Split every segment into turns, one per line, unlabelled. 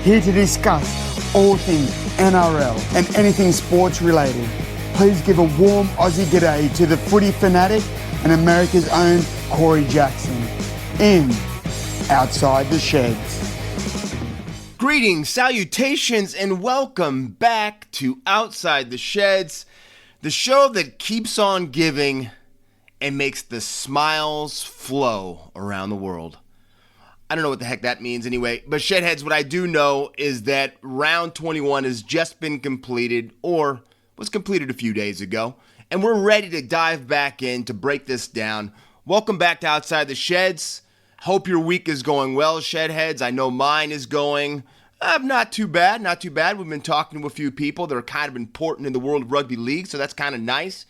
here to discuss all things NRL and anything sports related. Please give a warm Aussie g'day to the footy fanatic and America's own Corey Jackson in Outside the Sheds.
Greetings, salutations, and welcome back to Outside the Sheds, the show that keeps on giving and makes the smiles flow around the world. I don't know what the heck that means anyway, but Shedheads, what I do know is that round 21 has just been completed, or was completed a few days ago, and we're ready to dive back in to break this down. Welcome back to Outside the Sheds. Hope your week is going well, Shedheads. I know mine is going not too bad. We've been talking to a few people that are kind of important in the world of rugby league, so that's kind of nice.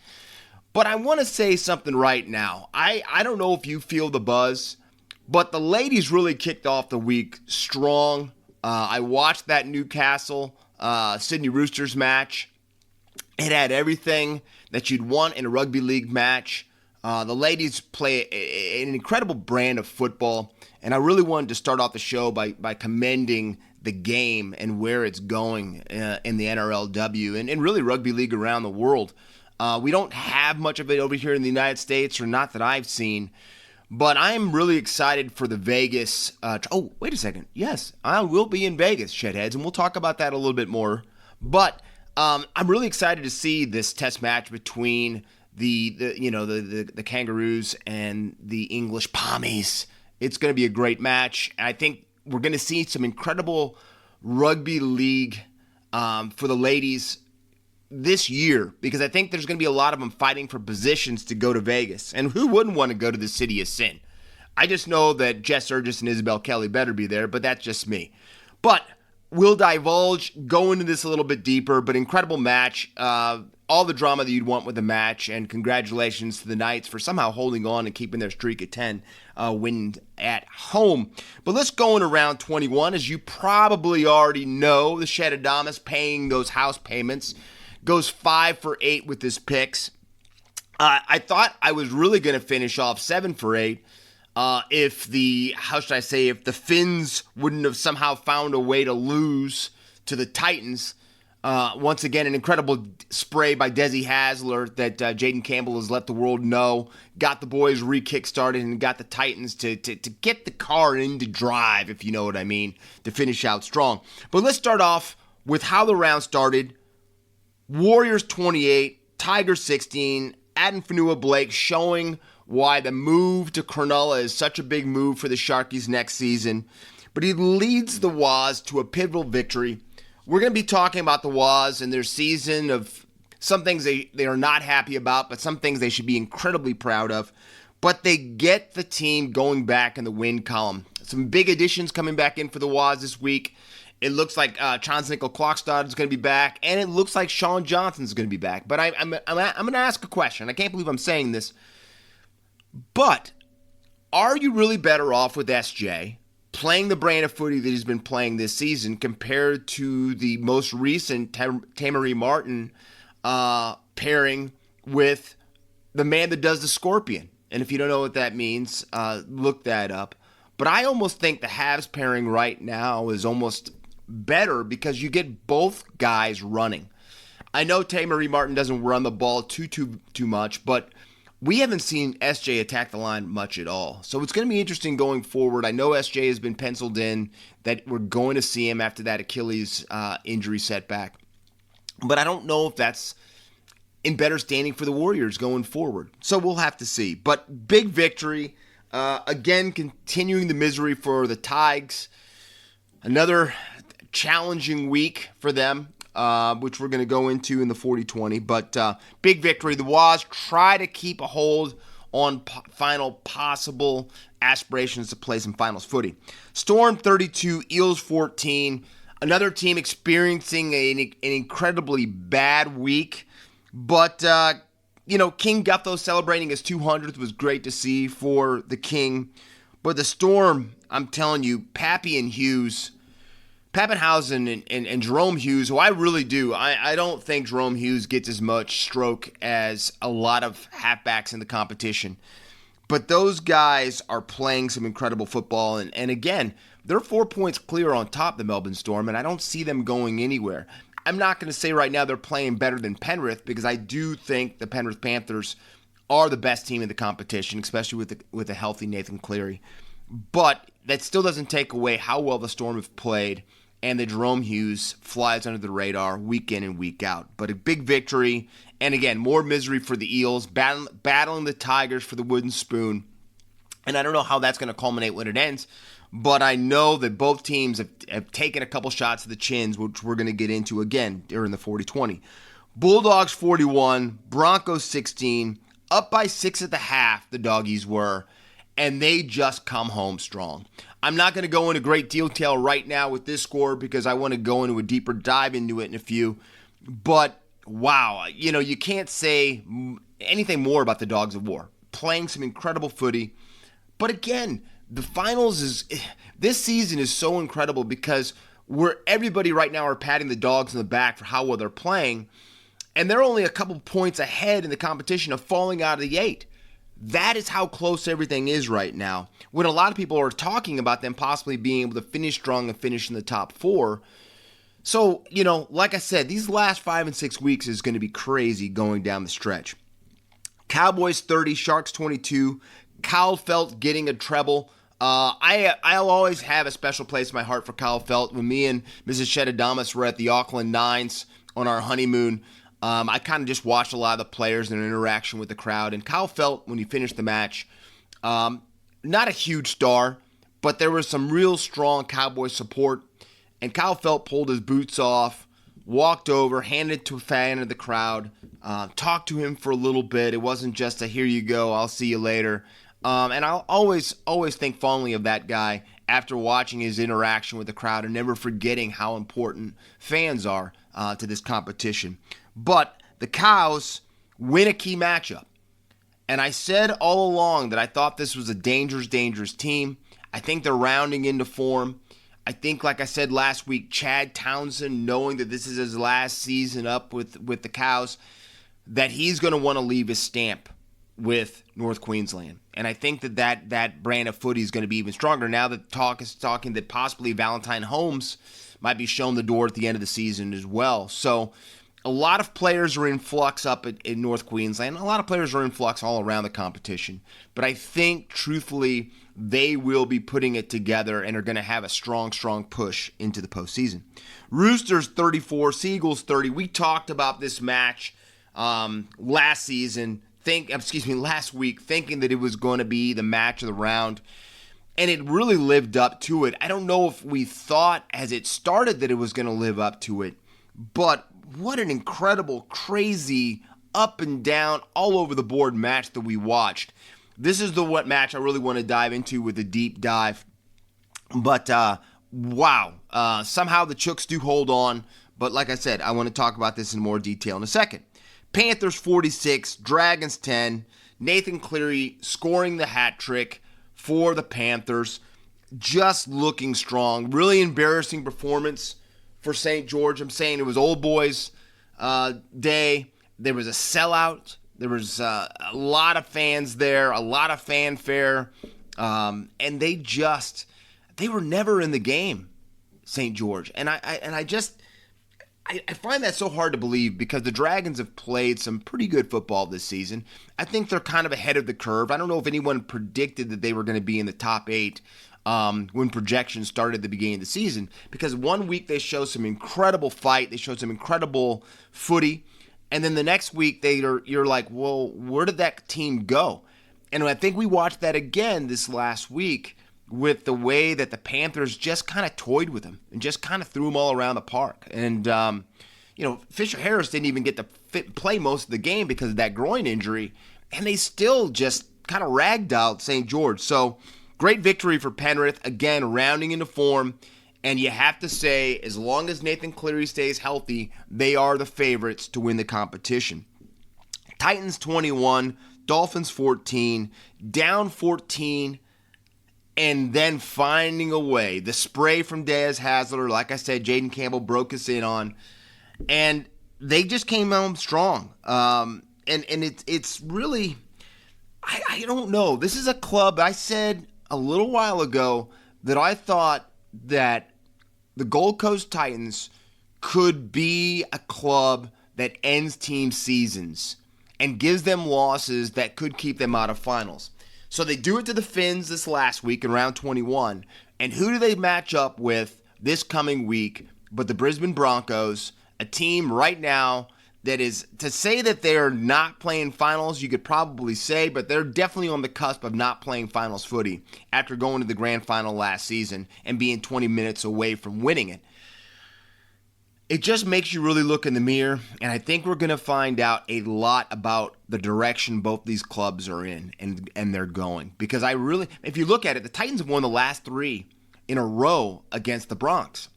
But I want to say something right now. I don't know if you feel the buzz, but the ladies really kicked off the week strong. I watched that Newcastle Sydney Roosters match. It had everything that you'd want in a rugby league match. The ladies play an incredible brand of football, and I really wanted to start off the show by commending the game and where it's going in the NRLW and really rugby league around the world. We don't have much of it over here in the United States, or not that I've seen, but I'm really excited for the Vegas. Wait a second. Yes, I will be in Vegas, Shedheads, and we'll talk about that a little bit more. But I'm really excited to see this test match between the Kangaroos and the English Pommies. It's going to be a great match. I think we're going to see some incredible rugby league for the ladies this year, because I think there's going to be a lot of them fighting for positions to go to Vegas. And who wouldn't want to go to the City of Sin? I just know that Jess Urgis and Isabel Kelly better be there, but that's just me. But we'll divulge, go into this a little bit deeper, but incredible match. All the drama that you'd want with the match, and congratulations to the Knights for somehow holding on and keeping their streak at 10 win at home. But let's go into round 21. As you probably already know, the Shedadamus paying those house payments goes 5 for 8 with his picks. I thought I was really going to finish off 7 for 8 if the Finns wouldn't have somehow found a way to lose to the Titans. Once again, an incredible spray by Desi Hasler that Jaden Campbell has let the world know. Got the boys re-kick started and got the Titans to get the car into drive, if you know what I mean, to finish out strong. But let's start off with how the round started. Warriors 28, Tigers 16, Adam Fanua-Blake showing why the move to Cronulla is such a big move for the Sharkies next season. But he leads the Waz to a pivotal victory. We're going to be talking about the Waz and their season, of some things they are not happy about, but some things they should be incredibly proud of. But they get the team going back in the win column. Some big additions coming back in for the Waz this week. It looks like Chance Nickel-Klokstad is going to be back, and it looks like Sean Johnson is going to be back. But I'm going to ask a question. I can't believe I'm saying this. But are you really better off with SJ playing the brand of footy that he's been playing this season compared to the most recent Tamari Martin pairing with the man that does the Scorpion? And if you don't know what that means, look that up. But I almost think the halves pairing right now is almost better because you get both guys running. I know Tamari Martin doesn't run the ball too much, but we haven't seen SJ attack the line much at all. So it's going to be interesting going forward. I know SJ has been penciled in that we're going to see him after that Achilles injury setback. But I don't know if that's in better standing for the Warriors going forward. So we'll have to see. But big victory. Again, continuing the misery for the Tigers. Another challenging week for them, which we're going to go into in the 40-20. But big victory. The Waz try to keep a hold on final possible aspirations to play some finals footy. Storm 32, Eels 14. Another team experiencing an incredibly bad week. But, King Gutho celebrating his 200th was great to see for the King. But the Storm, I'm telling you, Pappenhausen and Jerome Hughes, who I really do. I don't think Jerome Hughes gets as much stroke as a lot of halfbacks in the competition. But those guys are playing some incredible football. And again, they're 4 points clear on top of the Melbourne Storm, and I don't see them going anywhere. I'm not going to say right now they're playing better than Penrith, because I do think the Penrith Panthers are the best team in the competition, especially with a healthy Nathan Cleary. But that still doesn't take away how well the Storm have played, and the Jerome Hughes flies under the radar week in and week out. But a big victory, and again, more misery for the Eels, battling the Tigers for the wooden spoon. And I don't know how that's going to culminate when it ends, but I know that both teams have taken a couple shots to the chins, which we're going to get into again during the 40-20. Bulldogs 41, Broncos 16, up by 6 at the half, the Doggies were, and they just come home strong. I'm not going to go into great detail right now with this score because I want to go into a deeper dive into it in a few, but wow, you can't say anything more about the Dogs of War. Playing some incredible footy, but again, the finals this season is so incredible because everybody right now are patting the Dogs on the back for how well they're playing, and they're only a couple points ahead in the competition of falling out of the 8. That is how close everything is right now, when a lot of people are talking about them possibly being able to finish strong and finish in the top 4. So, like I said, these last 5 and 6 weeks is going to be crazy going down the stretch. Cowboys 30, Sharks 22, Kyle Felt getting a treble. I'll always have a special place in my heart for Kyle Felt. When me and Mrs. Shedadamus were at the Auckland Nines on our honeymoon, I kind of just watched a lot of the players and interaction with the crowd. And Kyle Felt, when he finished the match, not a huge star, but there was some real strong Cowboy support. And Kyle Felt pulled his boots off, walked over, handed it to a fan of the crowd, talked to him for a little bit. It wasn't just a here you go, I'll see you later. And I'll always think fondly of that guy after watching his interaction with the crowd and never forgetting how important fans are to this competition. But the Cows win a key matchup. And I said all along that I thought this was a dangerous, dangerous team. I think they're rounding into form. I think, like I said last week, Chad Townsend, knowing that this is his last season up with the Cows, that he's going to want to leave his stamp with North Queensland. And I think that brand of footy is going to be even stronger now that talk is talking that possibly Valentine Holmes might be shown the door at the end of the season as well. So a lot of players are in flux up in North Queensland. A lot of players are in flux all around the competition. But I think, truthfully, they will be putting it together and are going to have a strong, strong push into the postseason. Roosters 34, Seagulls 30. We talked about this match last week, thinking that it was going to be the match of the round. And it really lived up to it. I don't know if we thought as it started that it was going to live up to it, but what an incredible, crazy, up and down, all over the board match that we watched. This is the match I really want to dive into with a deep dive. But, wow. Somehow the Chooks do hold on. But like I said, I want to talk about this in more detail in a second. Panthers 46, Dragons 10. Nathan Cleary scoring the hat trick for the Panthers. Just looking strong. Really embarrassing performance for St. George. I'm saying it was old boys day. There was a sellout. There was a lot of fans there, a lot of fanfare, and they were never in the game, St. George. And I find that so hard to believe because the Dragons have played some pretty good football this season. I think they're kind of ahead of the curve. I don't know if anyone predicted that they were going to be in the top 8 when projections started at the beginning of the season, because one week they show some incredible fight, they show some incredible footy, and then the next week you're like, well, where did that team go? And I think we watched that again this last week with the way that the Panthers just kind of toyed with them and just kind of threw them all around the park. And, Fisher Harris didn't even get to play most of the game because of that groin injury, and they still just kind of ragdolled St. George. So great victory for Penrith, again, rounding into form. And you have to say, as long as Nathan Cleary stays healthy, they are the favorites to win the competition. Titans 21, Dolphins 14, down 14, and then finding a way. The spray from Dez Hasler, like I said, Jaden Campbell broke us in on. And they just came home strong. And it's really, I don't know. This is a club, I said a little while ago, that I thought that the Gold Coast Titans could be a club that ends team seasons and gives them losses that could keep them out of finals. So they do it to the Finns this last week in round 21. And who do they match up with this coming week but the Brisbane Broncos, a team right now that is, to say that they're not playing finals, you could probably say, but they're definitely on the cusp of not playing finals footy after going to the grand final last season and being 20 minutes away from winning it. It just makes you really look in the mirror, and I think we're going to find out a lot about the direction both these clubs are in and they're going. Because if you look at it, the Titans have won the last 3 in a row against the Bronx.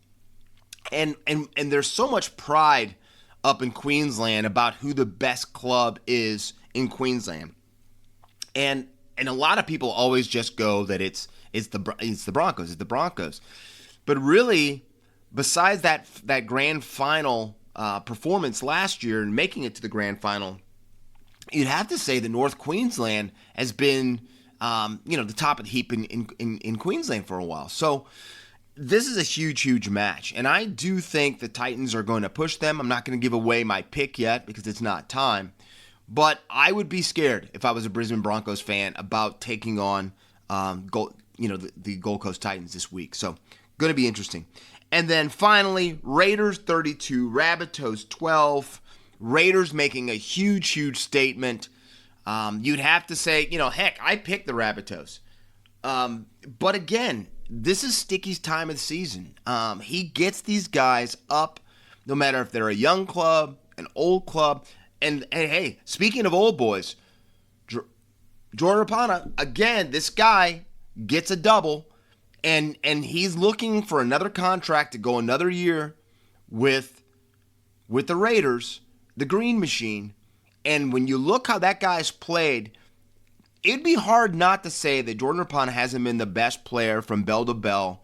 And there's so much pride up in Queensland about who the best club is in Queensland. And a lot of people always just go that it's the Broncos. But really, besides that grand final performance last year and making it to the grand final, you'd have to say that North Queensland has been, the top of the heap in Queensland for a while. So this is a huge, huge match. And I do think the Titans are going to push them. I'm not going to give away my pick yet because it's not time. But I would be scared if I was a Brisbane Broncos fan about taking on the Gold Coast Titans this week. So going to be interesting. And then finally, Raiders 32, Rabbitohs 12. Raiders making a huge, huge statement. You'd have to say, heck, I picked the Rabbitohs. But again, this is Sticky's time of the season. He gets these guys up, no matter if they're a young club, an old club. And hey, speaking of old boys, Jordan Rapana, again, this guy gets a double. And he's looking for another contract to go another year with the Raiders, the Green Machine. And when you look how that guy's played, it'd be hard not to say that Jordan Rapana hasn't been the best player from bell to bell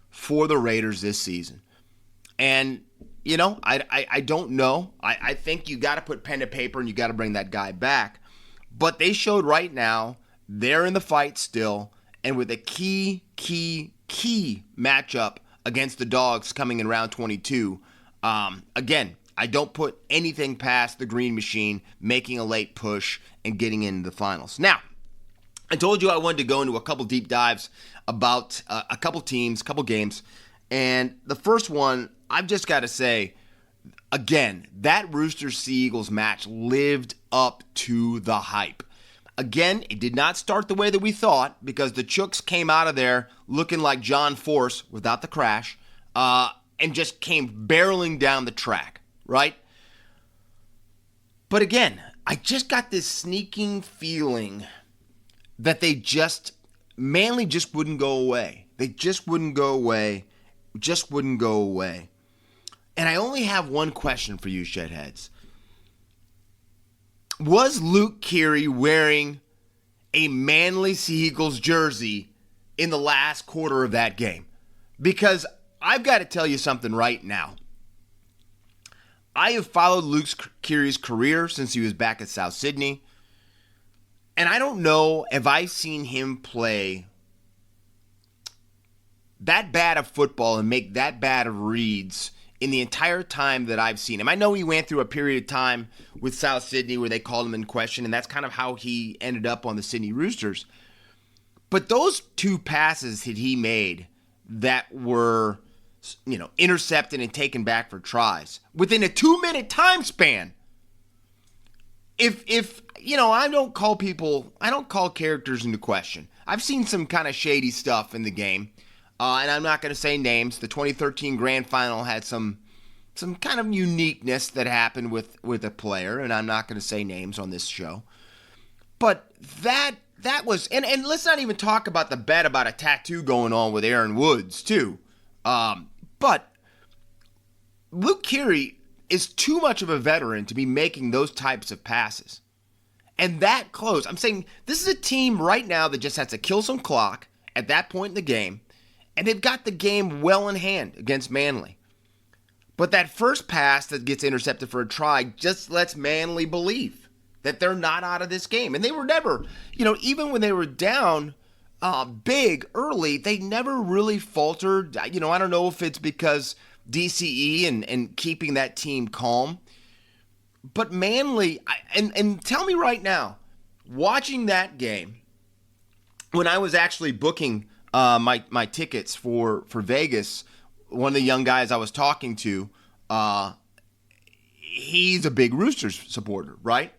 for the Raiders this season. And, I don't know. I think you got to put pen to paper and you got to bring that guy back. But they showed right now they're in the fight still. And with a key matchup against the Dogs coming in round 22, again, I don't put anything past the Green Machine making a late push and getting into the finals. Now, I told you I wanted to go into a couple deep dives about a couple teams, couple games. And the first one, I've just got to say, again, that Roosters-Sea Eagles match lived up to the hype. Again, it did not start the way that we thought because the Chooks came out of there looking like John Force without the crash and just came barreling down the track, right? But again, I just got this sneaking feeling that Manly just wouldn't go away. They just wouldn't go away. And I only have one question for you, Shedheads. Was Luke Keary wearing a Manly Sea Eagles jersey in the last quarter of that game? Because I've got to tell you something right now. I have followed Luke Keary's career since he was back at South Sydney. And I don't know if I've seen him play that bad of football and make that bad of reads in the entire time that I've seen him. I know he went through a period of time with South Sydney where they called him in question, and that's kind of how he ended up on the Sydney Roosters. But those 2 passes that he made that were, intercepted and taken back for tries within a 2-minute time span. If I don't call characters into question. I've seen some kind of shady stuff in the game. And I'm not going to say names. The 2013 Grand Final had some kind of uniqueness that happened with a player, and I'm not going to say names on this show. But that was, and let's not even talk about the bet about a tattoo going on with Aaron Woods too. But Luke Keary is too much of a veteran to be making those types of passes. And that close, I'm saying this is a team right now that just has to kill some clock at that point in the game. And they've got the game well in hand against Manly. But that first pass that gets intercepted for a try just lets Manly believe that they're not out of this game. And they were never, even when they were down big early, they never really faltered. I don't know if it's because DCE and keeping that team calm. But Manly, and tell me right now, watching that game, when I was actually booking my tickets for Vegas, one of the young guys I was talking to, he's a big Roosters supporter, right?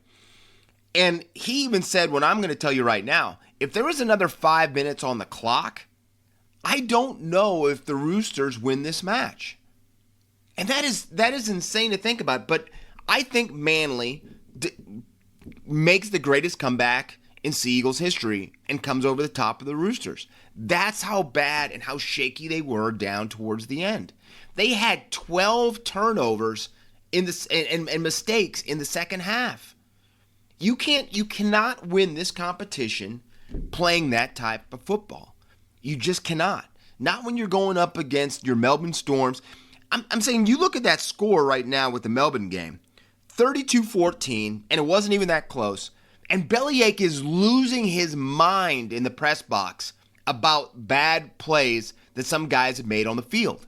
And he even said, what I'm going to tell you right now, if there was another 5 minutes on the clock, I don't know if the Roosters win this match. And that is insane to think about. But I think Manly makes the greatest comeback in Sea Eagles history and comes over the top of the Roosters. That's how bad and how shaky they were down towards the end. They had 12 turnovers and mistakes in the second half. You cannot win this competition playing that type of football. You just cannot. Not when you're going up against your Melbourne Storms. I'm saying you look at that score right now with the Melbourne game. 32-14, and it wasn't even that close. And Bellyache is losing his mind in the press box about bad plays that some guys have made on the field.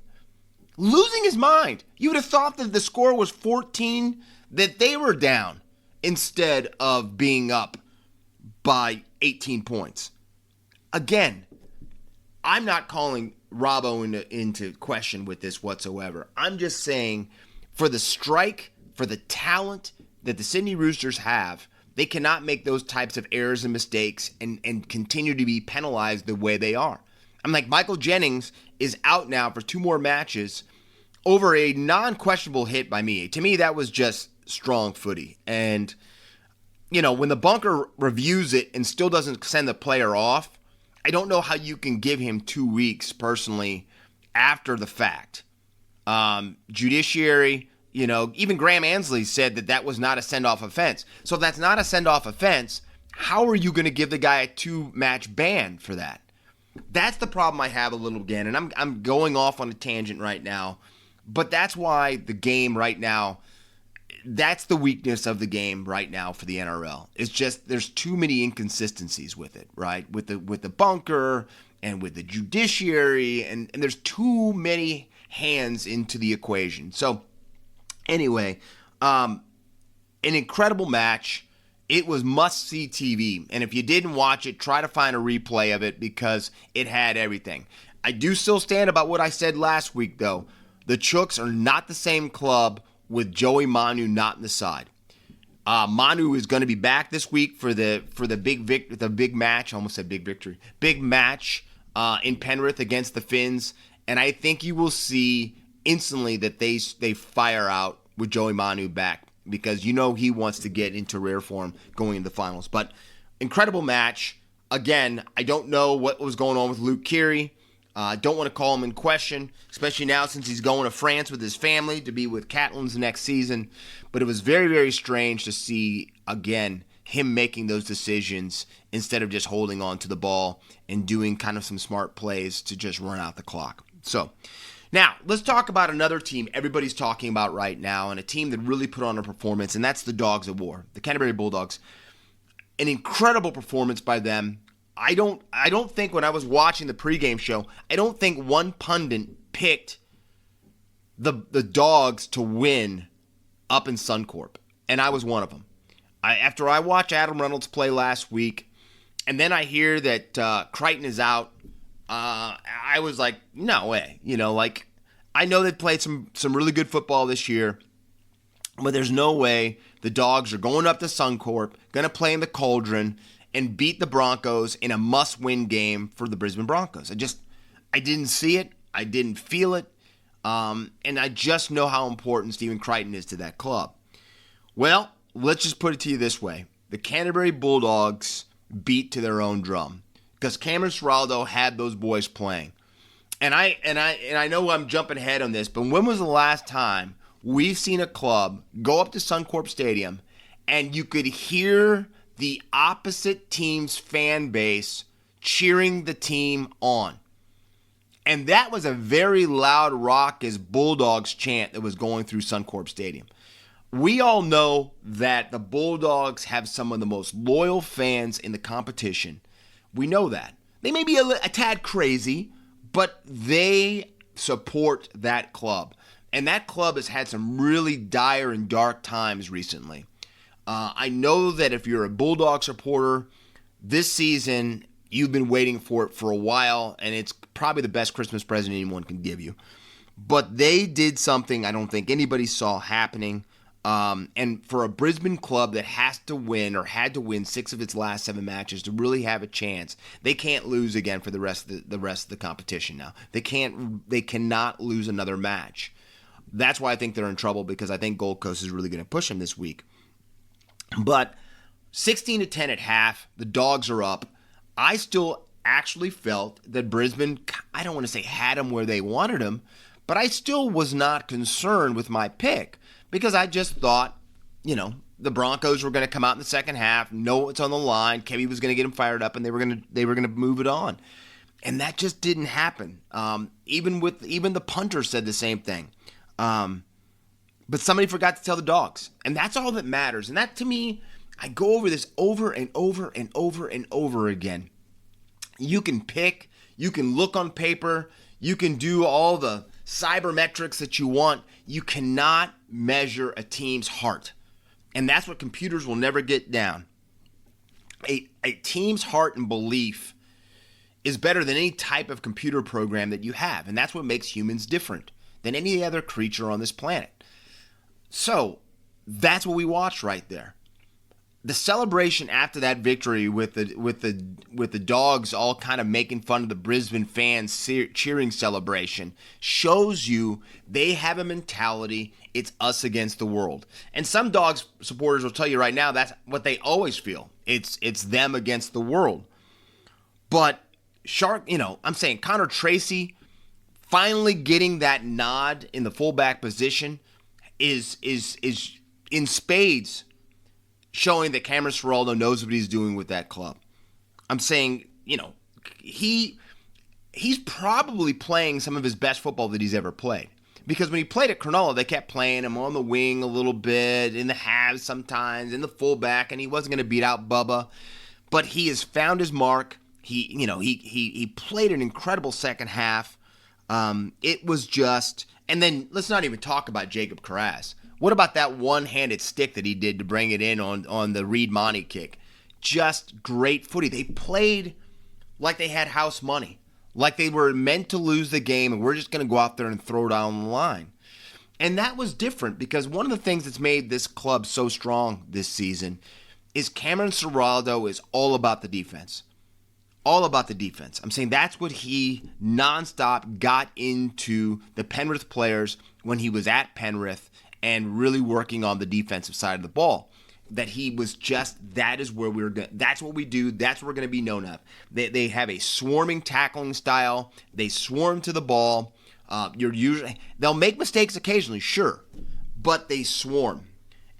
Losing his mind. You would have thought that the score was 14, that they were down instead of being up by 18 points. Again, I'm not calling Robbo into question with this whatsoever. I'm just saying for the strike, for the talent that the Sydney Roosters have, they cannot make those types of errors and mistakes and continue to be penalized the way they are. I'm like, Michael Jennings is out now for 2 more matches over a non-questionable hit by me. To me, that was just strong footy. And, when the bunker reviews it and still doesn't send the player off, I don't know how you can give him 2 weeks, personally, after the fact. Judiciary, even Graham Ansley said that was not a send-off offense. So if that's not a send-off offense, how are you going to give the guy a 2-match ban for that? That's the problem I have a little again, and I'm going off on a tangent right now, but that's why the game right now, that's the weakness of the game right now for the NRL. It's just there's too many inconsistencies with it, right? With the bunker and with the judiciary, and there's too many hands into the equation. So anyway, an incredible match. It was must-see TV, and if you didn't watch it, try to find a replay of it because it had everything. I do still stand about what I said last week, though. The Chooks are not the same club with Joey Manu not in the side. Manu is going to be back this week for the big match. I almost said big victory. Big match in Penrith against the Finns, and I think you will see instantly that they fire out with Joey Manu back because he wants to get into rare form going into the finals. But incredible match. Again, I don't know what was going on with Luke Keary. Don't want to call him in question, especially now since he's going to France with his family to be with Catlins next season. But it was very, very strange to see, again, him making those decisions instead of just holding on to the ball and doing kind of some smart plays to just run out the clock. So, now, let's talk about another team everybody's talking about right now and a team that really put on a performance, and that's the Dogs of War, the Canterbury Bulldogs. An incredible performance by them. I don't think when I was watching the pregame show, I don't think one pundit picked the Dogs to win up in Suncorp, and I was one of them. After I watched Adam Reynolds play last week, and then I hear that Crichton is out, I was like, no way. I know they played some really good football this year, but there's no way the Dogs are going up to Suncorp, going to play in the Cauldron, and beat the Broncos in a must-win game for the Brisbane Broncos. I didn't see it. I didn't feel it. And I just know how important Stephen Crichton is to that club. Well, let's just put it to you this way. The Canterbury Bulldogs beat to their own drum because Cameron Ciraldo had those boys playing. And I know I'm jumping ahead on this, but when was the last time we've seen a club go up to Suncorp Stadium and you could hear the opposite team's fan base cheering the team on? And that was a very loud raucous Bulldogs chant that was going through Suncorp Stadium. We all know that the Bulldogs have some of the most loyal fans in the competition. We know that. They may be a tad crazy, but they support that club. And that club has had some really dire and dark times recently. I know that if you're a Bulldog supporter, this season, you've been waiting for it for a while, and it's probably the best Christmas present anyone can give you. But they did something I don't think anybody saw happening. And for a Brisbane club that has to win or had to win 6 of its last 7 matches to really have a chance, they can't lose again for the rest of the competition now. They cannot lose another match. That's why I think they're in trouble, because I think Gold Coast is really going to push them this week. But 16-10 at half, the Dogs are up. I still actually felt that Brisbane, I don't want to say had them where they wanted them, but I still was not concerned with my pick, because I just thought, the Broncos were going to come out in the second half, know what's on the line, Keary was going to get them fired up, and they were going to move it on. And that just didn't happen. Even the punter said the same thing. But somebody forgot to tell the Dogs. And that's all that matters. And that, to me, I go over this over and over and over and over again. You can pick, you can look on paper, you can do all the cybermetrics that you want. You cannot measure a team's heart. And that's what computers will never get down. A team's heart and belief is better than any type of computer program that you have. And that's what makes humans different than any other creature on this planet. So that's what we watched right there. The celebration after that victory with the Dogs all kind of making fun of the Brisbane fans cheering celebration shows you they have a mentality, it's us against the world. And some Dogs supporters will tell you right now that's what they always feel. It's them against the world. But I'm saying Connor Tracy finally getting that nod in the fullback position is in spades showing that Cameron Ciraldo knows what he's doing with that club. I'm saying, he's probably playing some of his best football that he's ever played. Because when he played at Cronulla, they kept playing him on the wing a little bit, in the halves sometimes, in the fullback, and he wasn't going to beat out Bubba. But he has found his mark. He played an incredible second half. It was just, and then let's not even talk about Jacob Carras. What about that one-handed stick that he did to bring it in on the Reed Monty kick? Just great footy. They played like they had house money, like they were meant to lose the game, and we're just going to go out there and throw down the line. And that was different, because one of the things that's made this club so strong this season is Cameron Ciraldo is all about the defense. All about the defense. I'm saying that's what he nonstop got into the Penrith players when he was at Penrith and really working on the defensive side of the ball. That he was just, that's what we do, that's what we're going to be known of. They have a swarming tackling style. They swarm to the ball. They'll make mistakes occasionally, sure, but they swarm.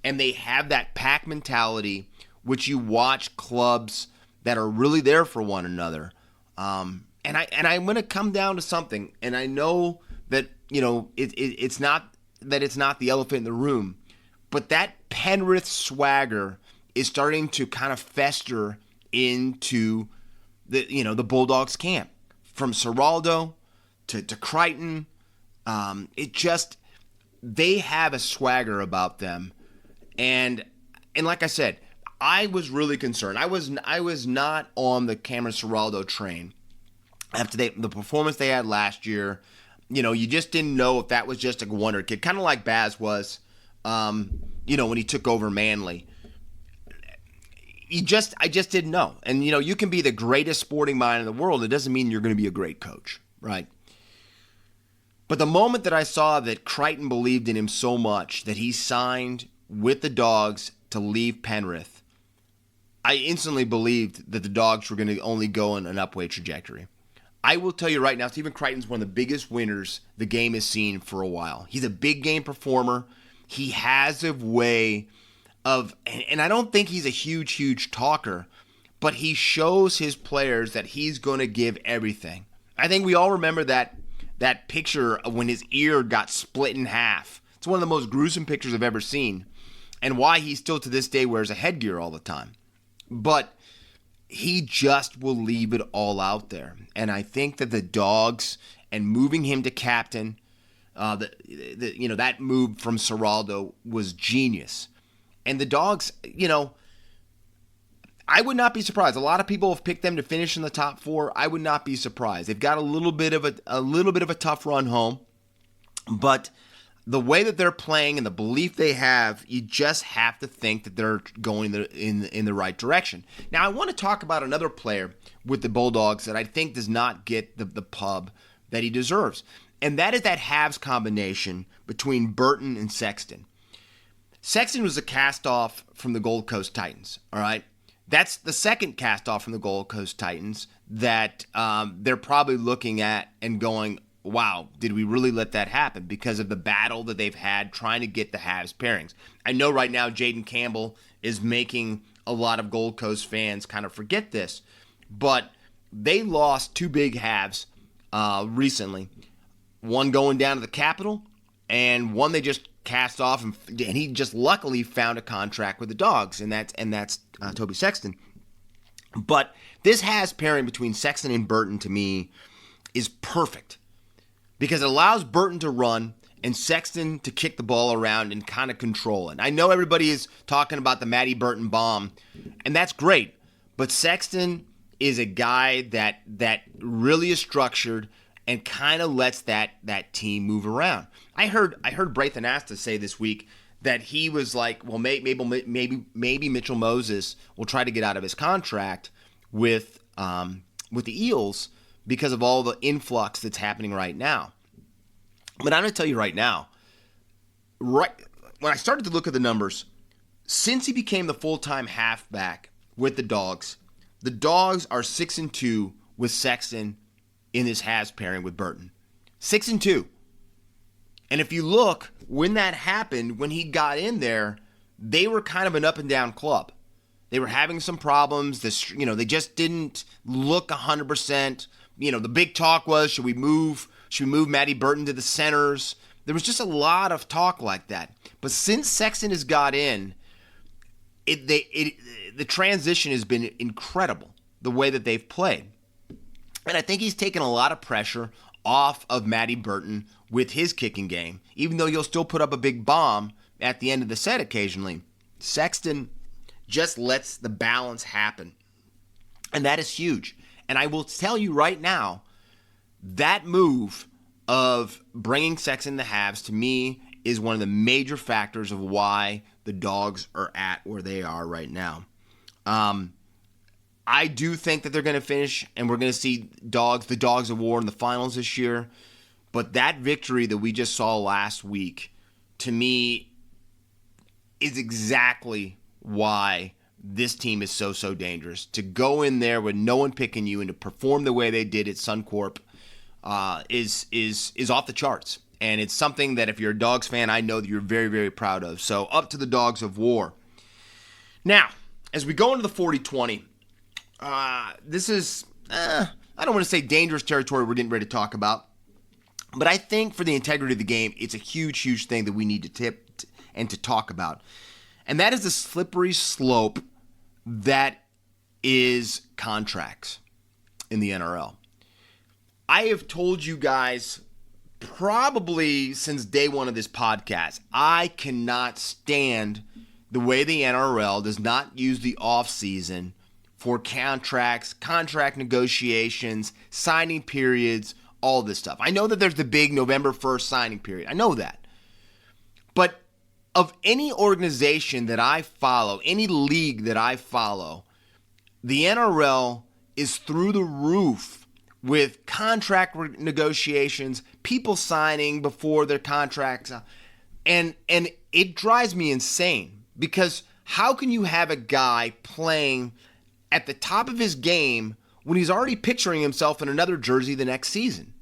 And they have that pack mentality, which you watch clubs that are really there for one another. And I'm going to come down to something, and I know that, it's not the elephant in the room, but that Penrith swagger is starting to kind of fester into the Bulldogs camp. From Ciraldo to Crichton, they have a swagger about them. And like I said, I was really concerned. I was not on the Cameron Ciraldo train after the performance they had last year. You just didn't know if that was just a wonder kid, kind of like Baz was, when he took over Manly. I just didn't know. And, you can be the greatest sporting mind in the world. It doesn't mean you're going to be a great coach, right? But the moment that I saw that Crichton believed in him so much that he signed with the Dogs to leave Penrith, I instantly believed that the Dogs were going to only go in an upward trajectory. I will tell you right now, Stephen Crichton's one of the biggest winners the game has seen for a while. He's a big game performer. He has a way of, and I don't think he's a huge talker, but he shows his players that he's going to give everything. I think we all remember that picture of when his ear got split in half. It's one of the most gruesome pictures I've ever seen, and why he still to this day wears a headgear all the time. But he just will leave it all out there. And I think that the Dogs and moving him to captain, that move from Serraldo was genius. And the Dogs, I would not be surprised. A lot of people have picked them to finish in the top 4. I would not be surprised. They've got a little bit of a tough run home, but the way that they're playing and the belief they have, you just have to think that they're going in the right direction. Now, I want to talk about another player with the Bulldogs that I think does not get the pub that he deserves, and that is that halves combination between Burton and Sexton. Sexton was a cast-off from the Gold Coast Titans, all right? That's the second cast-off from the Gold Coast Titans that they're probably looking at and going, wow, did we really let that happen? Because of the battle that they've had trying to get the halves pairings. I know right now Jaden Campbell is making a lot of Gold Coast fans kind of forget this, but they lost 2 big halves recently. One going down to the Capitol, and one they just cast off, and he just luckily found a contract with the Dogs, and that's Toby Sexton. But this halves pairing between Sexton and Burton, to me, is perfect, because it allows Burton to run and Sexton to kick the ball around and kind of control it. I know everybody is talking about the Matty Burton bomb, and that's great, but Sexton is a guy that really is structured and kind of lets that team move around. I heard Braithen Asta say this week that he was like, well, maybe Mitchell Moses will try to get out of his contract with the Eels because of all the influx that's happening right now. But I'm going to tell you right now, when I started to look at the numbers, since he became the full-time halfback with the Dogs are 6-2 with Sexton in this halves pairing with Burton. 6-2. And if you look, when that happened, when he got in there, they were kind of an up and down club. They were having some problems. They just didn't look 100%. The big talk was, should we move Matty Burton to the centers? There was just a lot of talk like that. But since Sexton has got in, the transition has been incredible, the way that they've played. And I think he's taken a lot of pressure off of Matty Burton with his kicking game, even though you'll still put up a big bomb at the end of the set occasionally. Sexton just lets the balance happen, and that is huge. And I will tell you right now, that move of bringing Sexton to halves, to me, is one of the major factors of why the Dogs are at where they are right now. I do think that they're going to finish, and we're going to see the Dogs of War in the finals this year. But that victory that we just saw last week, to me, is exactly why this team is so dangerous. To go in there with no one picking you and to perform the way they did at Suncorp is off the charts. And it's something that if you're a Dogs fan, I know that you're very, very proud of. So up to the Dogs of War. Now, as we go into the 40-20, this is, I don't want to say dangerous territory we're getting ready to talk about, but I think for the integrity of the game, it's a huge, huge thing that we need to tip and to talk about. And that is the slippery slope that is contracts in the NRL. I have told you guys probably since day one of this podcast, I cannot stand the way the NRL does not use the offseason for contracts, contract negotiations, signing periods, all this stuff. I know that there's the big November 1st signing period. I know that. But of any organization that I follow, any league that I follow, the NRL is through the roof with contract negotiations, people signing before their contracts. And it drives me insane, because how can you have a guy playing at the top of his game when he's already picturing himself in another jersey the next season?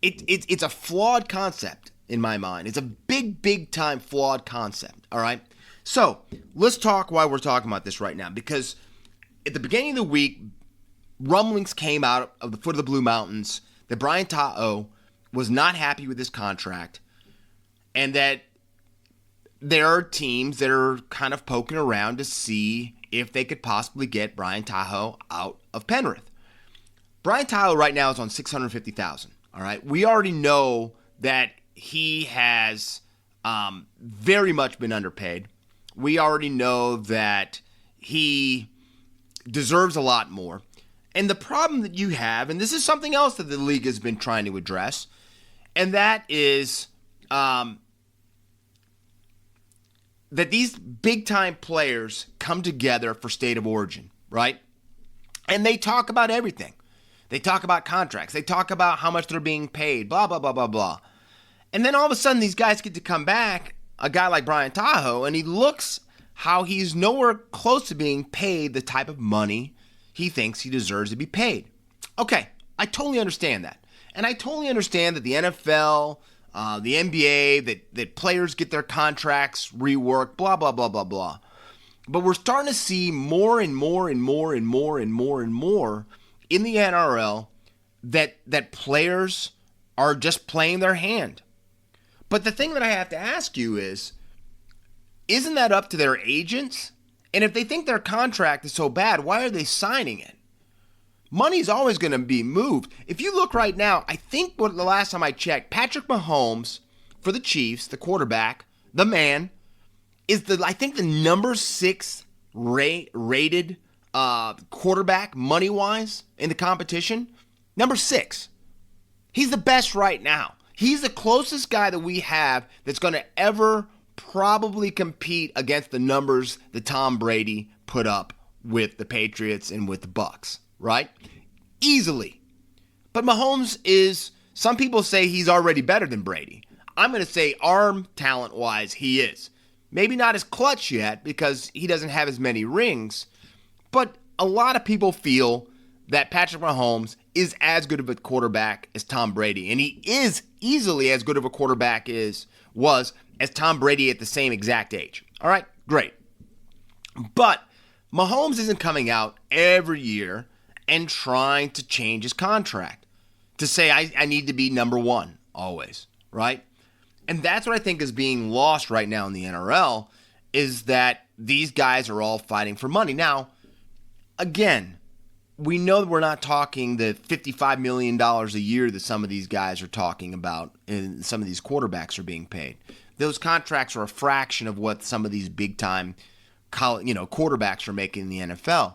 It's a flawed concept in my mind. It's a big time flawed concept, all right? So let's talk why we're talking about this right now, because at the beginning of the week, rumblings came out of the foot of the Blue Mountains that Brian Ta'o was not happy with his contract, and that there are teams that are kind of poking around to see if they could possibly get Brian Tahoe out of Penrith. Brian Tahoe right now is on $650,000. All right, we already know that he has very much been underpaid. We already know that he deserves a lot more. And the problem that you have, and this is something else that the league has been trying to address, and that is that these big-time players come together for state of origin, right? And they talk about everything. They talk about contracts. They talk about how much they're being paid, blah, blah, blah, blah, blah. And then all of a sudden, these guys get to come back, a guy like Brian Tahoe, and he looks how he's nowhere close to being paid the type of money he thinks he deserves to be paid. Okay, I totally understand that. And I totally understand that the NFL, the NBA, that players get their contracts reworked, blah, blah, blah, blah, blah. But we're starting to see more and more and more and more and more and more in the NRL that players are just playing their hand. But the thing that I have to ask you is, isn't that up to their agents? And if they think their contract is so bad, why are they signing it? Money's always going to be moved. If you look right now, I think the last time I checked, Patrick Mahomes for the Chiefs, the quarterback, the man, is I think the number 6 rated quarterback money-wise in the competition. Number 6. He's the best right now. He's the closest guy that we have that's going to ever probably compete against the numbers that Tom Brady put up with the Patriots and with the Bucs, right? Easily. But Mahomes is, some people say he's already better than Brady. I'm going to say arm talent-wise, he is. Maybe not as clutch yet because he doesn't have as many rings, but a lot of people feel that Patrick Mahomes is as good of a quarterback as Tom Brady, and he is easily as good of a quarterback was as Tom Brady at the same exact age. All right, great. But Mahomes isn't coming out every year and trying to change his contract to say, I need to be number 1 always, right? And that's what I think is being lost right now in the NRL, is that these guys are all fighting for money. Now, again, we know that we're not talking the $55 million a year that some of these guys are talking about and some of these quarterbacks are being paid. Those contracts are a fraction of what some of these big-time quarterbacks are making in the NFL.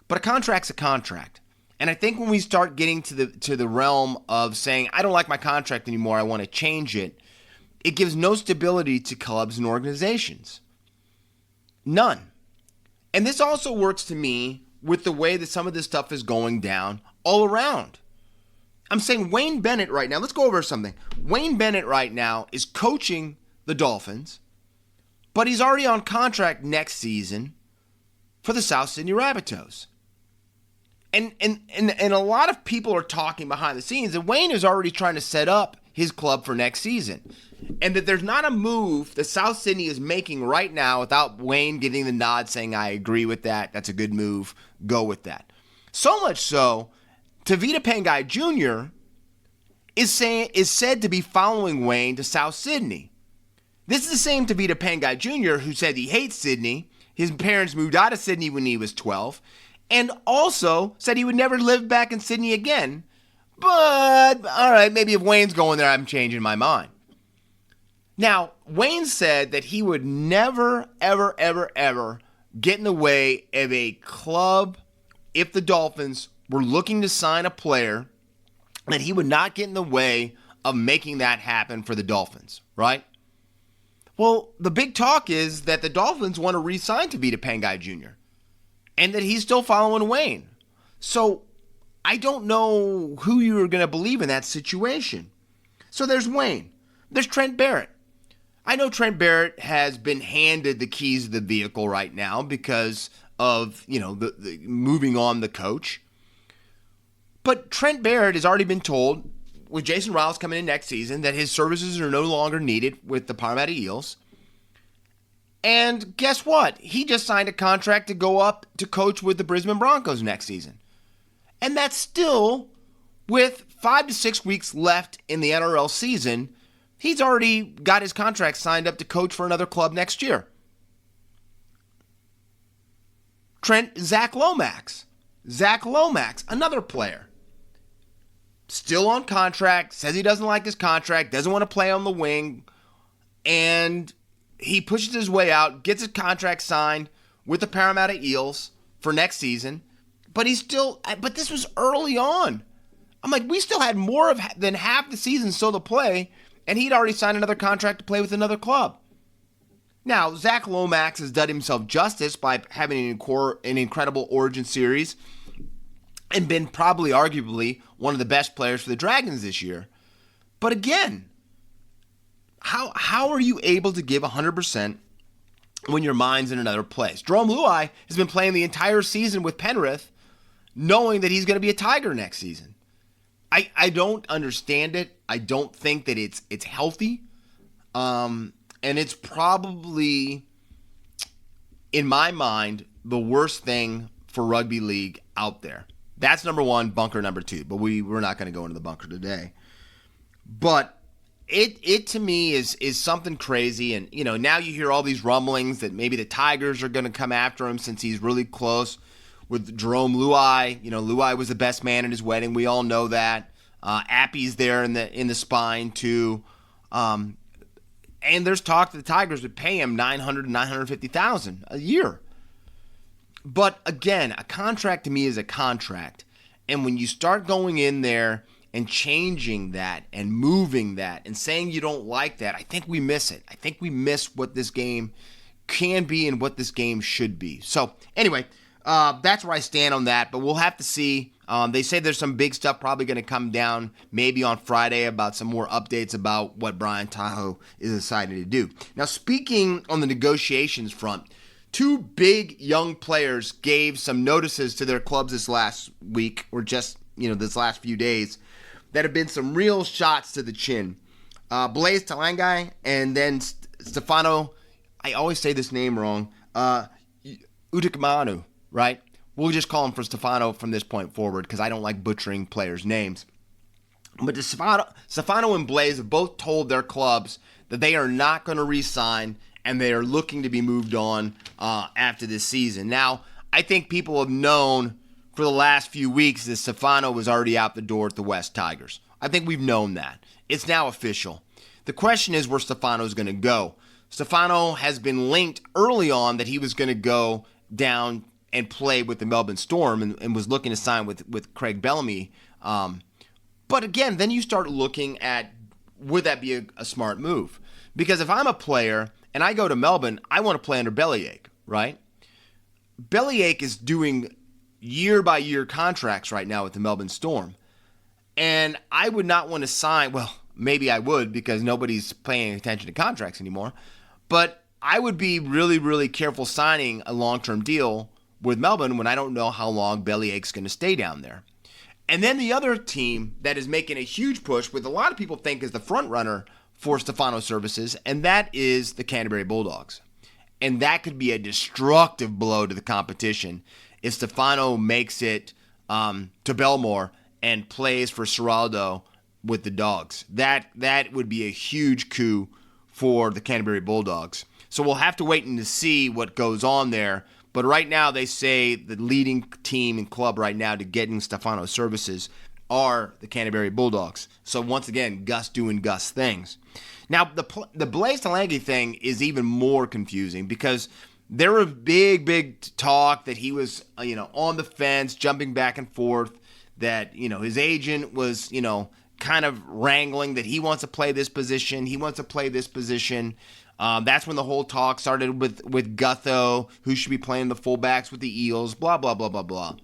But a contract's a contract. And I think when we start getting to the realm of saying, I don't like my contract anymore, I want to change it, it gives no stability to clubs and organizations. None. And this also works to me with the way that some of this stuff is going down all around. I'm saying Wayne Bennett right now, let's go over something. Wayne Bennett right now is coaching the Dolphins, but he's already on contract next season for the South Sydney Rabbitohs. And a lot of people are talking behind the scenes that Wayne is already trying to set up his club for next season. And that there's not a move that South Sydney is making right now without Wayne getting the nod saying, I agree with that, that's a good move, go with that. So much so, Tevita Pangai Jr. is said to be following Wayne to South Sydney. This is the same Tevita Pangai Jr. who said he hates Sydney. His parents moved out of Sydney when he was 12. And also said he would never live back in Sydney again. But, all right, maybe if Wayne's going there, I'm changing my mind. Now, Wayne said that he would never, ever, ever, ever get in the way of a club if the Dolphins were looking to sign a player, that he would not get in the way of making that happen for the Dolphins, right? Well, the big talk is that the Dolphins want to re-sign Tevita Pangai Jr. and that he's still following Wayne. So I don't know who you're going to believe in that situation. So there's Wayne. There's Trent Barrett. I know Trent Barrett has been handed the keys of the vehicle right now because of, the moving on the coach. But Trent Barrett has already been told, with Jason Riles coming in next season, that his services are no longer needed with the Parramatta Eels. And guess what? He just signed a contract to go up to coach with the Brisbane Broncos next season. And that's still, with 5 to 6 weeks left in the NRL season, he's already got his contract signed up to coach for another club next year. Zach Lomax. Zach Lomax, another player. Still on contract, says he doesn't like his contract, doesn't want to play on the wing, and he pushes his way out, gets his contract signed with the Parramatta Eels for next season, but this was early on. I'm like, we still had more than half the season still to play, and he'd already signed another contract to play with another club. Now, Zach Lomax has done himself justice by having an incredible Origin series and been probably arguably one of the best players for the Dragons this year. But again, how are you able to give 100% when your mind's in another place? Jarome Luai has been playing the entire season with Penrith knowing that he's going to be a Tiger next season. I don't understand it. I don't think that it's healthy. And it's probably, in my mind, the worst thing for rugby league out there. That's number one, bunker number two. But we're not going to go into the bunker today. But it to me is something crazy. And, now you hear all these rumblings that maybe the Tigers are going to come after him since he's really close with Jarome Luai. Luai was the best man at his wedding. We all know that. Appy's there in the spine too. And there's talk that the Tigers would pay him $900,000 to $950,000 a year. But again, a contract to me is a contract. And when you start going in there and changing that and moving that and saying you don't like that, I think we miss it. I think we miss what this game can be and what this game should be. So anyway, that's where I stand on that. But we'll have to see. They say there's some big stuff probably going to come down maybe on Friday about some more updates about what Brian Tahoe is deciding to do. Now, speaking on the negotiations front, two big young players gave some notices to their clubs this last week, or just, this last few days, that have been some real shots to the chin. Blaize Talangai and then Stefano, I always say this name wrong, Utikmanu, right? We'll just call him for Stefano from this point forward because I don't like butchering players' names. But Stefano and Blaize have both told their clubs that they are not going to re-sign and they are looking to be moved on after this season. Now, I think people have known for the last few weeks that Stefano was already out the door at the West Tigers. I think we've known that. It's now official. The question is where Stefano's going to go. Stefano has been linked early on that he was going to go down and play with the Melbourne Storm and was looking to sign with Craig Bellamy. But again, then you start looking at, would that be a smart move? Because if I'm a player and I go to Melbourne, I want to play under Bellyache, right? Bellyache is doing year-by-year contracts right now with the Melbourne Storm. And I would not want to sign, well, maybe I would because nobody's paying attention to contracts anymore. But I would be really, really careful signing a long-term deal with Melbourne when I don't know how long Bellyache's going to stay down there. And then the other team that is making a huge push, with a lot of people think is the front runner for Stefano's services, and that is the Canterbury Bulldogs. And that could be a destructive blow to the competition if Stefano makes it to Belmore and plays for Ciraldo with the Dogs. That would be a huge coup for the Canterbury Bulldogs. So we'll have to wait and to see what goes on there. But right now they say the leading team and club right now to getting Stefano's services are the Canterbury Bulldogs. So once again, Gus doing Gus things. Now, the Blaize Talangi thing is even more confusing because there was big talk that he was, on the fence, jumping back and forth, that, his agent was, kind of wrangling that he wants to play this position, That's when the whole talk started with Gutho, who should be playing the fullbacks with the Eels, blah, blah, blah, blah, blah.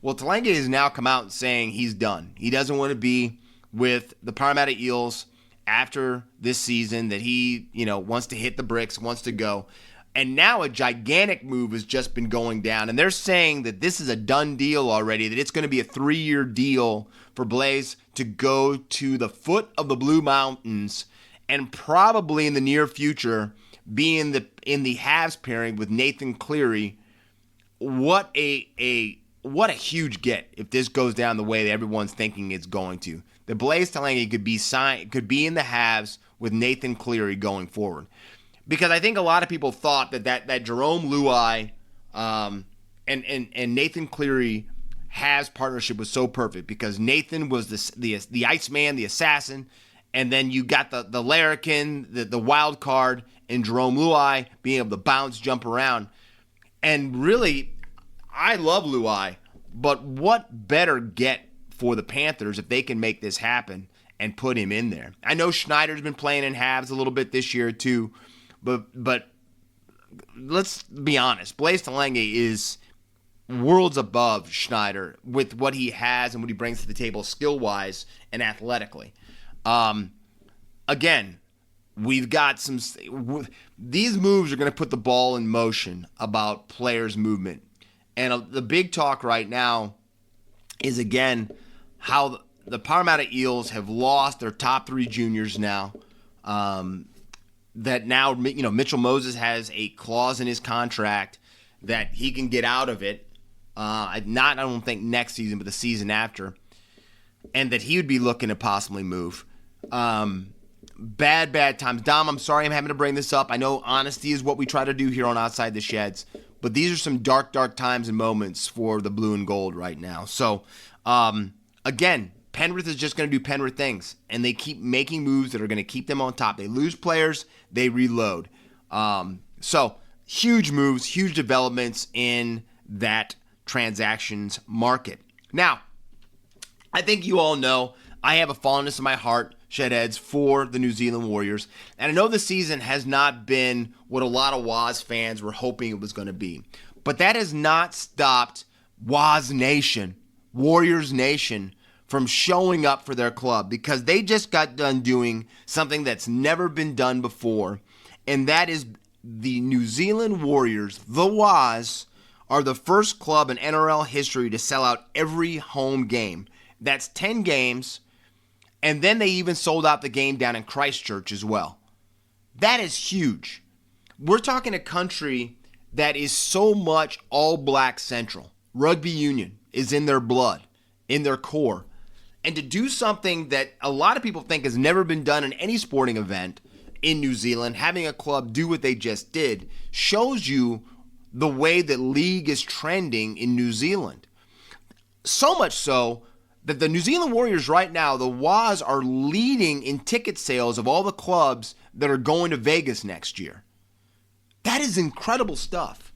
Well, Talangi has now come out saying he's done. He doesn't want to be with the Parramatta Eels after this season, that he, wants to hit the bricks, wants to go. And now a gigantic move has just been going down. And they're saying that this is a done deal already, that it's going to be a 3-year deal for Blaize to go to the foot of the Blue Mountains and probably in the near future be in the halves pairing with Nathan Cleary. What a huge get if this goes down the way that everyone's thinking it's going to. The Blaize Talangi could be in the halves with Nathan Cleary going forward. Because I think a lot of people thought that Jarome Luai and and Nathan Cleary has partnership was so perfect because Nathan was the Iceman, the assassin, and then you got the larrikin, the wild card, and Jerome Luai being able to bounce, jump around. And really, I love Luai, but what better get for the Panthers if they can make this happen and put him in there? I know Schneider's been playing in halves a little bit this year too, but let's be honest. Blaize is worlds above Schneider with what he has and what he brings to the table skill-wise and athletically. Again, we've got these moves are going to put the ball in motion about players' movement. And the big talk right now is, again, how the Parramatta Eels have lost their top 3 juniors now. That now, Mitchell Moses has a clause in his contract that he can get out of it. I don't think next season, but the season after. And that he would be looking to possibly move. Bad times. Dom, I'm sorry I'm having to bring this up. I know honesty is what we try to do here on Outside the Sheds. But these are some dark times and moments for the blue and gold right now. So, again, Penrith is just going to do Penrith things. And they keep making moves that are going to keep them on top. They lose players, they reload. So, huge moves, huge developments in that transactions market. Now, I think you all know I have a fondness in my heart, Shedheads, for the New Zealand Warriors. And I know the season has not been what a lot of Waz fans were hoping it was going to be. But that has not stopped Waz Nation, Warriors Nation, from showing up for their club because they just got done doing something that's never been done before. And that is the New Zealand Warriors, the Waz, are the first club in NRL history to sell out every home game. That's 10 games. And then they even sold out the game down in Christchurch as well. That is huge. We're talking a country that is so much all black central. Rugby union is in their blood, in their core. And to do something that a lot of people think has never been done in any sporting event in New Zealand, having a club do what they just did, shows you the way that league is trending in New Zealand. So much so that the New Zealand Warriors right now, the Waz, are leading in ticket sales of all the clubs that are going to Vegas next year. That is incredible stuff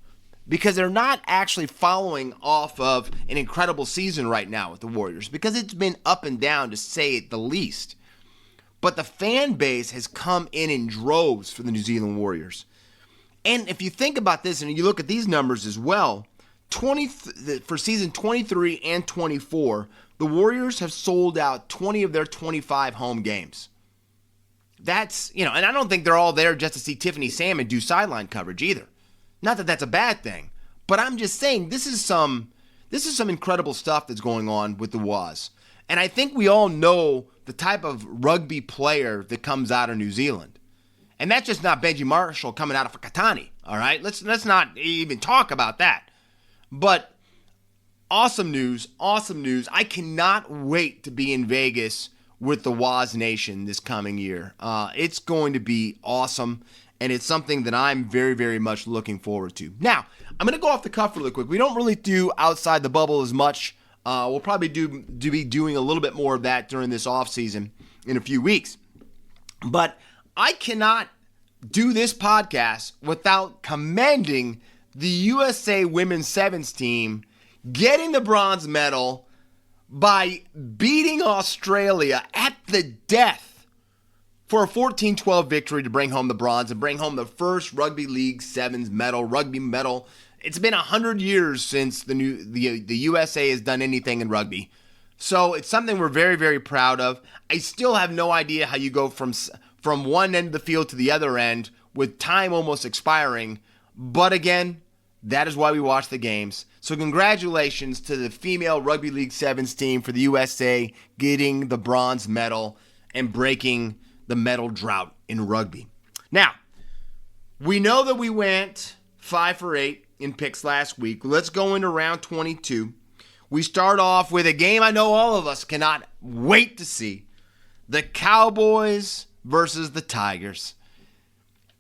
because they're not actually following off of an incredible season right now with the Warriors because it's been up and down, to say it the least. But the fan base has come in droves for the New Zealand Warriors. And if you think about this and you look at these numbers as well, for season 23 and 24, the Warriors have sold out 20 of their 25 home games. That's, and I don't think they're all there just to see Tiffany Salmon do sideline coverage either. Not that that's a bad thing, but I'm just saying this is some incredible stuff that's going on with the Waz. And I think we all know the type of rugby player that comes out of New Zealand. And that's just not Benji Marshall coming out of Whakatane, all right? Let's not even talk about that. But awesome news. I cannot wait to be in Vegas with the Waz Nation this coming year. It's going to be awesome, and it's something that I'm very, very much looking forward to. Now, I'm going to go off the cuff really quick. We don't really do Outside the Bubble as much. We'll probably be doing a little bit more of that during this offseason in a few weeks. But I cannot do this podcast without commending the USA Women's Sevens team getting the bronze medal by beating Australia at the death for a 14-12 victory to bring home the bronze and bring home the first Rugby League Sevens rugby medal. It's been 100 years since the USA has done anything in rugby. So it's something we're very, very proud of. I still have no idea how you go from one end of the field to the other end with time almost expiring. But again, that is why we watch the games. So congratulations to the female Rugby League Sevens team for the USA getting the bronze medal and breaking the medal drought in rugby. Now, we know that we went 5 for 8 in picks last week. Let's go into round 22. We start off with a game I know all of us cannot wait to see. The Cowboys versus the Tigers.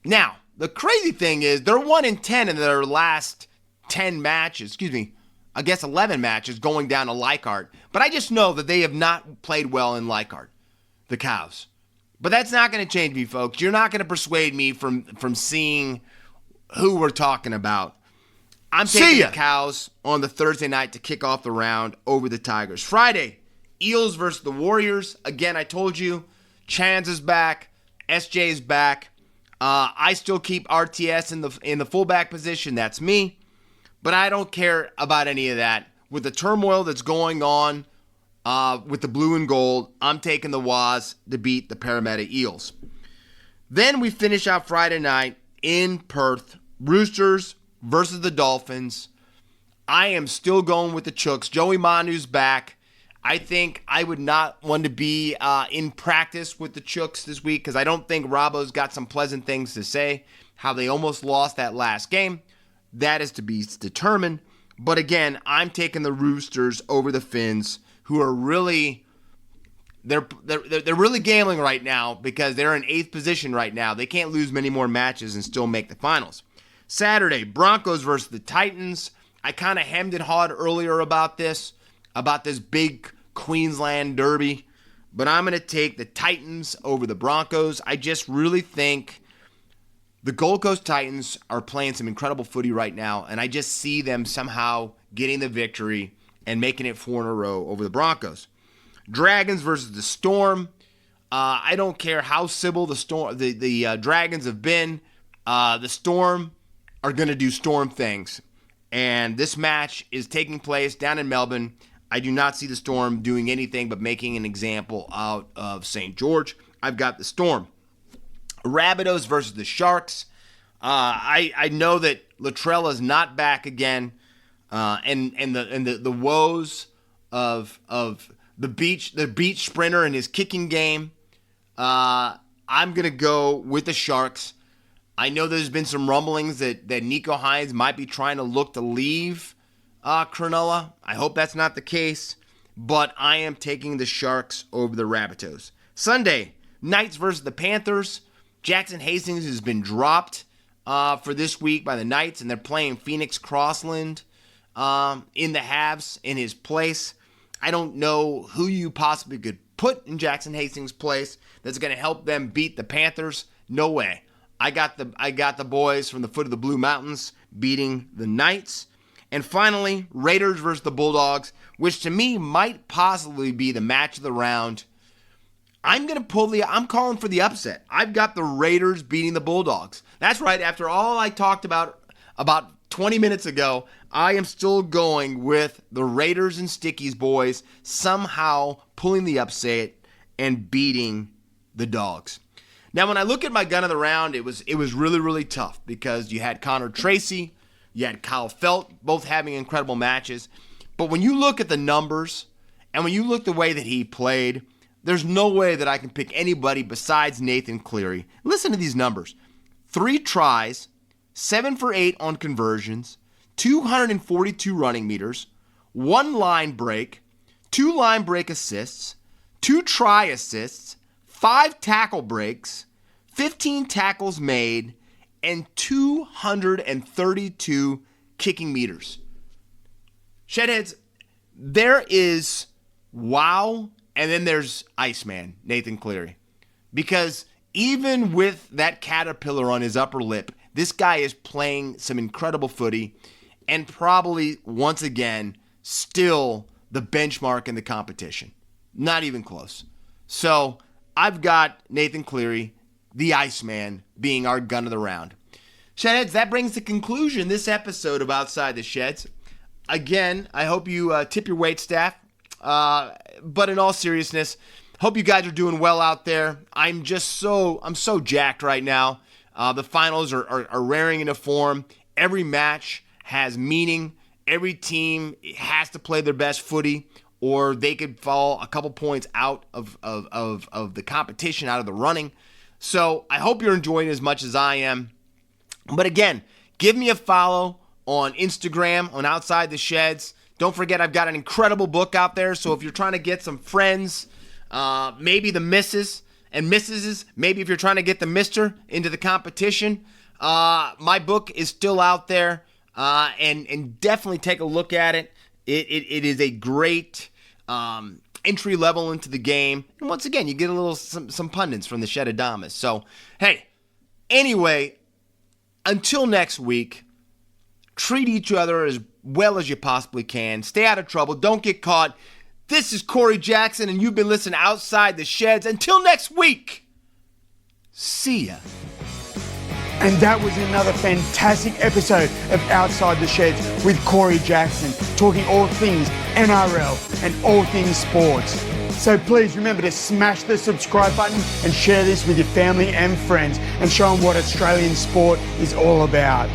Now, the crazy thing is they're 1-10 in their last 11 matches going down to Leichhardt. But I just know that they have not played well in Leichhardt, the Cows. But that's not going to change me, folks. You're not going to persuade me from seeing who we're talking about. I'm taking the Cows on the Thursday night to kick off the round over the Tigers. Friday, Eels versus the Warriors. Again, I told you, Chans is back. SJ is back. I still keep RTS in the fullback position. That's me. But I don't care about any of that. With the turmoil that's going on with the blue and gold, I'm taking the Waz to beat the Parramatta Eels. Then we finish out Friday night in Perth. Roosters versus the Dolphins. I am still going with the Chooks. Joey Manu's back. I think I would not want to be in practice with the Chooks this week because I don't think Robbo's got some pleasant things to say. How they almost lost that last game. That is to be determined. But again, I'm taking the Roosters over the Finns, who are really they're really gambling right now because they're in 8th position right now. They can't lose many more matches and still make the finals. Saturday, Broncos versus the Titans. I kind of hemmed and hawed earlier about this big Queensland derby, but I'm going to take the Titans over the Broncos. I just really think the Gold Coast Titans are playing some incredible footy right now, and I just see them somehow getting the victory and making it 4 in a row over the Broncos. Dragons versus the Storm. I don't care how civil the Dragons have been. The Storm are going to do Storm things, and this match is taking place down in Melbourne. I do not see the Storm doing anything but making an example out of St. George. I've got the Storm. Rabbitohs versus the Sharks. I know that Latrell is not back again, and the woes of the beach sprinter and his kicking game. I'm gonna go with the Sharks. I know there's been some rumblings that Nico Hines might be trying to look to leave Cronulla. I hope that's not the case, but I am taking the Sharks over the Rabbitohs. Sunday, Knights versus the Panthers. Jackson Hastings has been dropped for this week by the Knights, and they're playing Phoenix Crossland in the halves in his place. I don't know who you possibly could put in Jackson Hastings' place that's going to help them beat the Panthers. No way. I got the boys from the foot of the Blue Mountains beating the Knights. And finally, Raiders versus the Bulldogs, which to me might possibly be the match of the round. I'm calling for the upset. I've got the Raiders beating the Bulldogs. That's right. After all I talked about 20 minutes ago, I am still going with the Raiders and Stickies boys somehow pulling the upset and beating the Dogs. Now, when I look at my gun of the round, it was really, really tough because you had Connor Tracy, you had Kyle Felt, both having incredible matches. But when you look at the numbers and when you look the way that he played, there's no way that I can pick anybody besides Nathan Cleary. Listen to these numbers. 3 tries, 7 for 8 on conversions, 242 running meters, 1 line break, 2 line break assists, 2 try assists, 5 tackle breaks, 15 tackles made, and 232 kicking meters. Shedheads, there is wow, and then there's Iceman, Nathan Cleary. Because even with that caterpillar on his upper lip, this guy is playing some incredible footy and probably, once again, still the benchmark in the competition. Not even close. So I've got Nathan Cleary, the Iceman, being our gun of the round. Shedheads, that brings to conclusion this episode of Outside the Sheds. Again, I hope you tip your wait staff. But in all seriousness, hope you guys are doing well out there. I'm so jacked right now. The finals are raring into form. Every match has meaning. Every team has to play their best footy, or they could fall a couple points out of the competition, out of the running. So I hope you're enjoying it as much as I am. But again, give me a follow on Instagram, on Outside the Sheds. Don't forget, I've got an incredible book out there, so if you're trying to get some friends, maybe the misses and missuses, maybe if you're trying to get the mister into the competition, my book is still out there. and definitely take a look at it. It is a great entry level into the game. And once again, you get a little some pundits from the Shedadamus. So, hey, anyway, until next week, treat each other as well as you possibly can. Stay out of trouble. Don't get caught. This is Corey Jackson, and you've been listening Outside the Sheds. Until next week, see ya.
And that was another fantastic episode of Outside the Sheds with Corey Jackson, talking all things NRL and all things sports. So please remember to smash the subscribe button and share this with your family and friends and show them what Australian sport is all about.